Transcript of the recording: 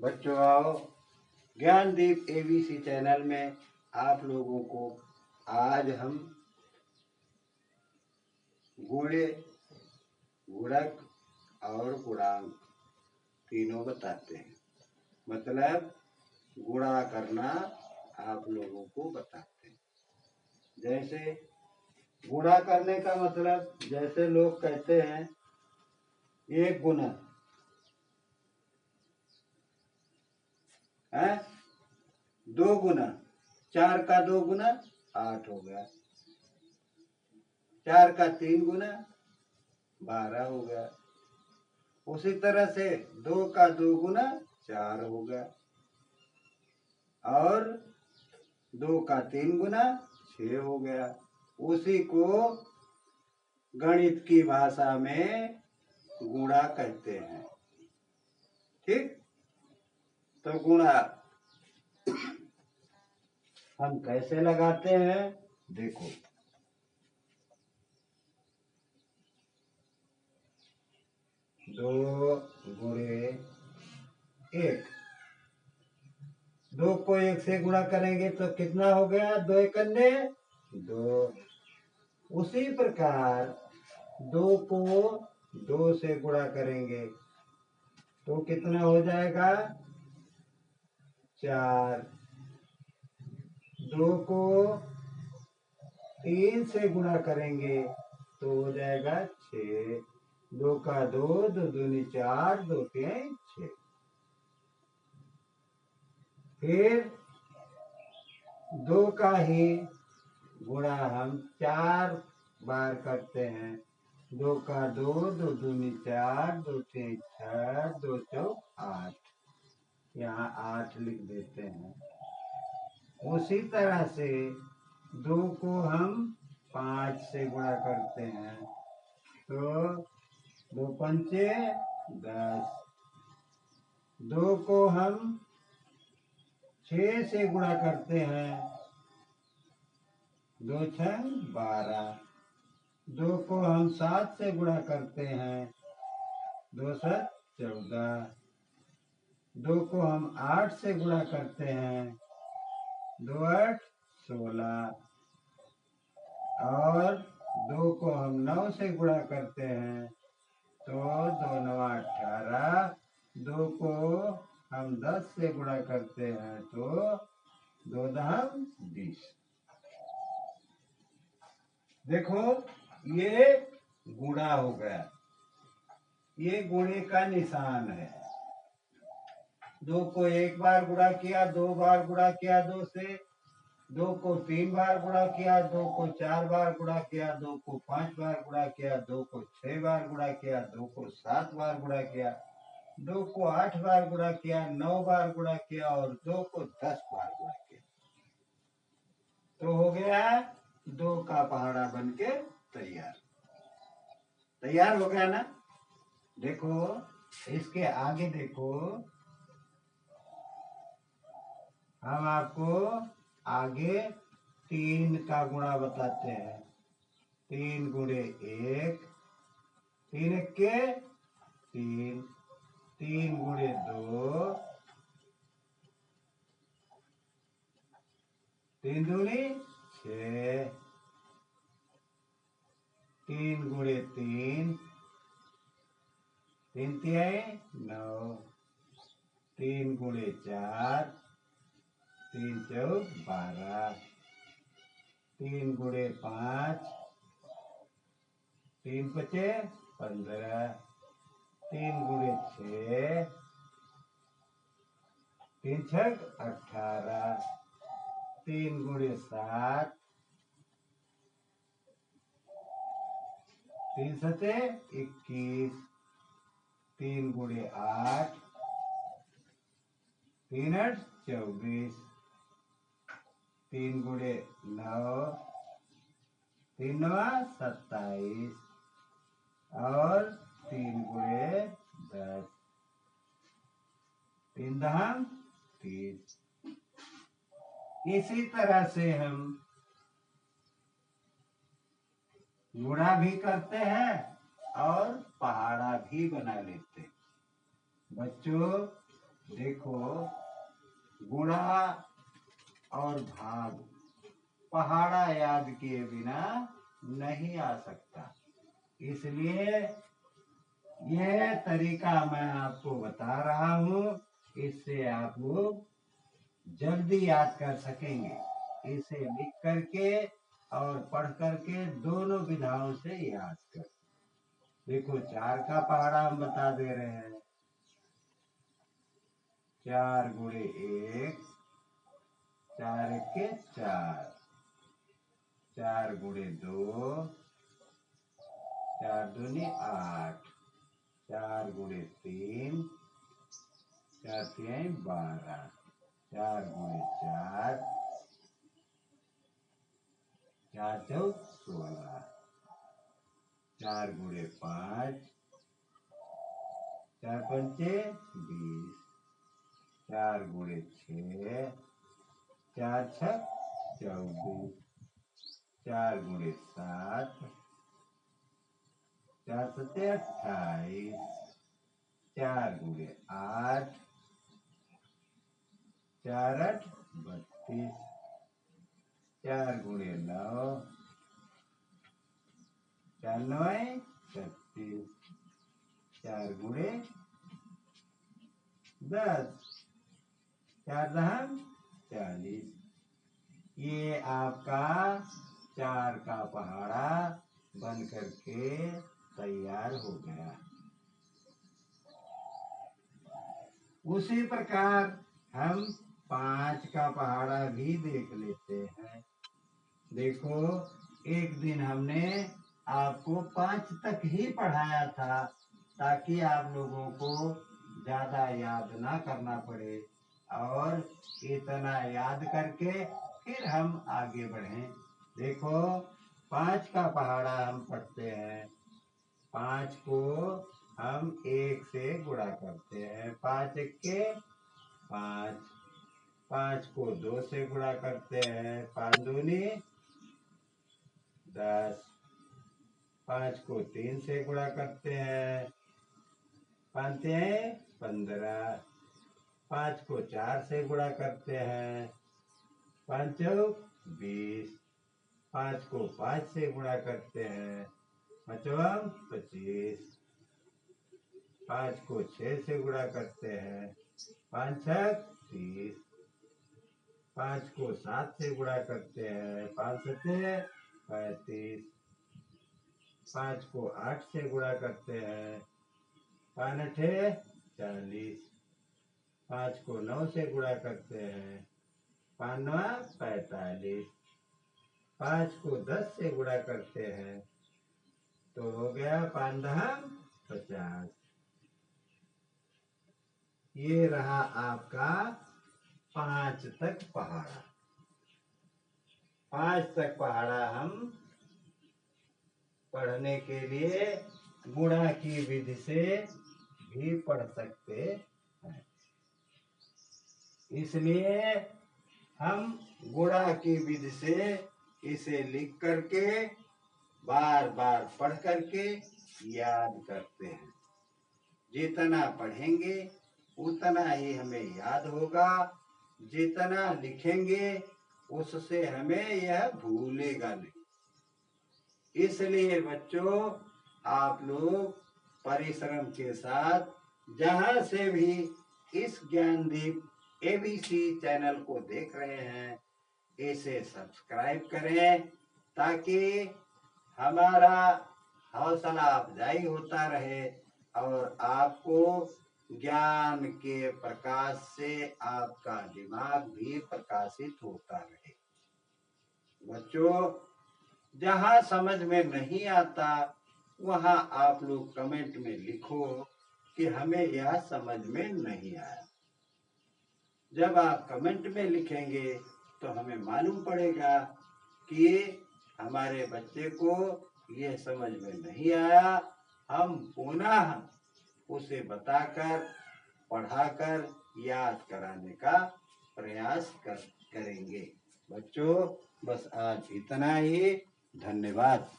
बच्चों आओ, Gyandeep ABC channel में आप लोगों को आज हम गुणे, गुणक और गुणांक तीनों बताते हैं। मतलब गुणा करना आप लोगों को बताते हैं। जैसे गुणा करने का मतलब, जैसे लोग कहते हैं 1 गुना है 2 गुना, 4 का 2 गुना 8 हो गया, 4 का 3 गुना 12 हो गया। उसी तरह से 2 का 2 गुना 4 हो गया और 2 का 3 गुना 6 हो गया। उसी को गणित की भाषा में गुणा कहते हैं। ठीक, तो गुणा हम कैसे लगाते हैं देखो। दो गुणे 1, 2 को 1 से गुणा करेंगे तो कितना हो गया? 2 एकन्ने 2। उसी प्रकार 2 को 2 से गुणा करेंगे तो कितना हो जाएगा? 4। 2 को 3 से गुणा करेंगे तो हो जाएगा 6। 2 का 2, 2 दूनी 4, 2 तीन 6। फिर 2 का ही गुणा हम 4 बार करते हैं। 2 का 2, 2 दूनी 4, 2 तीन 6, 2 चौक 8। यहाँ 8 लिख देते हैं। उसी तरह से 2 को हम 5 से गुणा करते हैं तो 2 पंचे 10। 2 को हम 6 से गुणा करते हैं, 2 छंग 12। 2 को हम 7 से गुणा करते हैं, 2 सत 14। 2 को हम 8 से गुणा करते हैं, 2 8 16। और 2 को हम 9 से गुणा करते हैं तो 2 9 18। 2 को हम 10 से गुणा करते हैं तो 2 दहम 20। देखो ये गुणा हो गया, ये गुणे का निशान है। 2 को 1 बार गुणा किया, 2 बार गुणा किया 2 से, 2 को 3 बार गुणा किया, 2 को 4 बार गुणा किया, 2 को 5 बार गुणा किया, 2 को 6 बार गुणा किया, 2 को 7 बार गुणा किया, 2 को 8 बार गुणा किया, 9 बार गुणा किया और 2 को 10 बार गुणा किया। तो हो गया 2 का पहाड़ा बनके तैयार। तैयार हो गया ना? देखो इसके आगे देखो, हम आपको आगे 3 का गुणा बताते हैं। 3 गुणे 1, 3 के 3, 3 गुणे 2, 3 दूनी 6, 3 गुणे 3, 3 तिहाई 9, 3 गुणे 4, 3 चौक 12, 3 गुणे 5, 3 पचे 15, 3 गुणे 6, 3 छक 18, 3 गुणे 7, 3 सते 21, 3 गुणे 8, 3 8 24, 3 गुणे 9, 3 9 27 और 3 गुणे 10, 3 दहम 30। इसी तरह से हम गुणा भी करते हैं और पहाड़ा भी बना लेते हैं। बच्चों देखो, गुणा और भाग पहाड़ा याद किए बिना नहीं आ सकता। इसलिए यह तरीका मैं आपको बता रहा हूँ, इससे आप लोग जल्दी याद कर सकेंगे। इसे लिख करके और पढ़ करके दोनों विधाओं से याद कर। देखो, 4 का पहाड़ा हम बता दे रहे हैं। 4 गुणे 1, 4 के 4, 4 गुणे 2, 4 दूनी 8, 4 गुणे 3, 4 तीन 12, 4 गुणे 4, 4 चौक 16, 4 गुणे 5, 4 पंचे 20, 4 गुणे 6, 4 छक 24, 4 गुणे 7, 4 सत्ते 28, 4 गुणे 8, 4 8 32, 4 गुणे 9, 4 9 36, 4 गुणे 10, 4 दहम 40। ये आपका 4 का पहाड़ा बन करके तैयार हो गया। उसी प्रकार हम 5 का पहाड़ा भी देख लेते हैं। देखो, एक दिन हमने आपको 5 तक ही पढ़ाया था, ताकि आप लोगों को ज्यादा याद ना करना पड़े, और इतना याद करके फिर हम आगे बढ़ें। देखो, 5 का पहाड़ा हम पढ़ते हैं। 5 को हम 1 से गुणा करते हैं। 5 एक के 5, 5 को 2 से गुणा करते हैं। 5 दूनी 10, 5 को 3 से गुणा करते हैं। 5 तिहाई 15, 5 को 4 से गुणा करते हैं। 5 चौक 20, 5 को 5 से गुणा करते हैं। 5 25, 5 को 6 से गुणा करते हैं। 5 छक 30, 5 को 7 से गुणा करते हैं। 5 सत्ते 35, 5 को 8 से गुणा करते हैं। 5 अठे 40, 5 को 9 से गुणा करते हैं। 5 नवा 45, 5 को 10 से गुणा करते हैं, तो हो गया 5 दहम 50। ये रहा आपका 5 तक पहाड़ा। 5 तक पहाड़ा हम पढ़ने के लिए गुणा की विधि से भी पढ़ सकते हैं। इसलिए हम गुणा की विधि से इसे लिख करके बार बार पढ़ करके याद करते हैं। जितना पढ़ेंगे उतना ही हमें याद होगा। जितना लिखेंगे उससे हमें यह भूलेगा नहीं। इसलिए बच्चों, आप लोग परिश्रम के साथ जहां से भी इस ज्ञानदीप एबीसी चैनल को देख रहे हैं, इसे सब्सक्राइब करें, ताकि हमारा हौसला अफजाई होता रहे और आपको ज्ञान के प्रकाश से आपका दिमाग भी प्रकाशित होता रहे। बच्चों, जहाँ समझ में नहीं आता वहाँ आप लोग कमेंट में लिखो कि हमें यह समझ में नहीं आया। जब आप कमेंट में लिखेंगे तो हमें मालूम पड़ेगा कि हमारे बच्चे को यह समझ में नहीं आया। हम पुनः उसे बताकर, पढ़ाकर याद कराने का प्रयास करेंगे। बच्चों, बस आज इतना ही। धन्यवाद।